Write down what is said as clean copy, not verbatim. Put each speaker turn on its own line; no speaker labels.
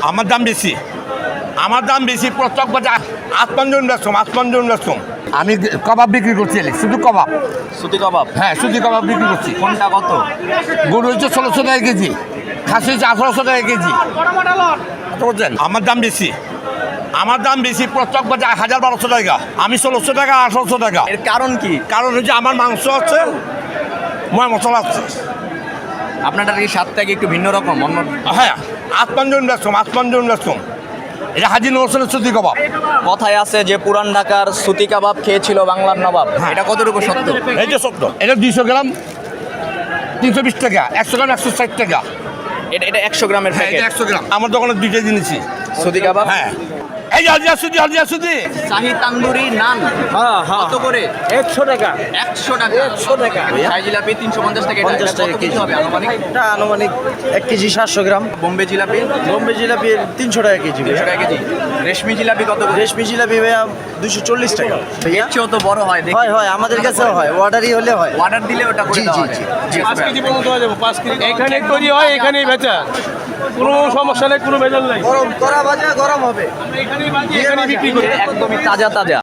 আমার দাম বেশি, আমার দাম বেশি। প্রত্যেক বাজার 8-5 ব্যস্ত। আমি কাবাব বিক্রি করছি, শুধু কাবাব,
সুতি কাবাব।
হ্যাঁ সুতি কাবাব বিক্রি করছি।
কোনটা কত?
গরু হচ্ছে 1600 টাকা কেজি, খাসি হচ্ছে 1800 টাকা কেজি। বুঝলেন, আমার দাম বেশি, আমার দাম বেশি। প্রত্যেক বাজার 1000-1200 টাকা, আমি 1600 টাকা 1800 টাকা।
এর কারণ কি?
কারণ হচ্ছে আমার মাংস আছে, ময় মশলা আছে।
আপনাদের এই স্বাদটা কি একটু ভিন্ন রকম? অন্য
হ্যাঁ 8-5 ব্যস্ত। এটা হাজি নওয়াজের সুতি কাবাব।
কথায় আছে যে পুরান ঢাকার সুতি কাবাব খেয়েছিল বাংলার নবাব, এটা কতটুকু সত্য?
এটা সত্য। এটা 200 গ্রাম 320 টাকা, 100 গ্রাম 160 টাকা।
এটা 100 গ্রামের
হ্যাঁ
প্যাকেট
এটা 100 গ্রাম। আমার দোকানে 2 কেজি নিয়েছি।
সুতি কাবাব।
হ্যাঁ এই যে হাজিয়া সুতি।
শাহী তান্দুরি নান কত করে?
100 টাকা।
100 টাকা।
100 টাকা।
শাহী জিলাপি 350 টাকা। এটা
50 টাকা
কত
কেজি
হবে আনুমানিক?
এটা আনুমানিক 1 কেজি 700 গ্রাম।
বোম্বে জিলাপি
বোম্বে জিলাপি 300 টাকা কেজি
300 টাকা কেজি। রেশমি জিলাপি কত করে?
রেশমি জিলাপি ভাইয়া 240 টাকা।
এর চেয়েও তো বড় হয় দেখি।
হয় আমাদের কাছেও হয়, অর্ডারই হলে হয়।
অর্ডার দিলে ওটা করে
জি,
দেওয়া
জি,
হয়।
জি।
5 কেজি পর্যন্ত হয়ে যাবে। 5 কেজি এখানে তৈরি হয়, এখানেই বেচা, কোনো সমস্যা নেই, কোনো ভেজাল নাই।
গরম করা ভাজা গরম হবে।
এখানেই বাজি, এখানেই বিক্রি করি।
একদমই তাজা তাজা।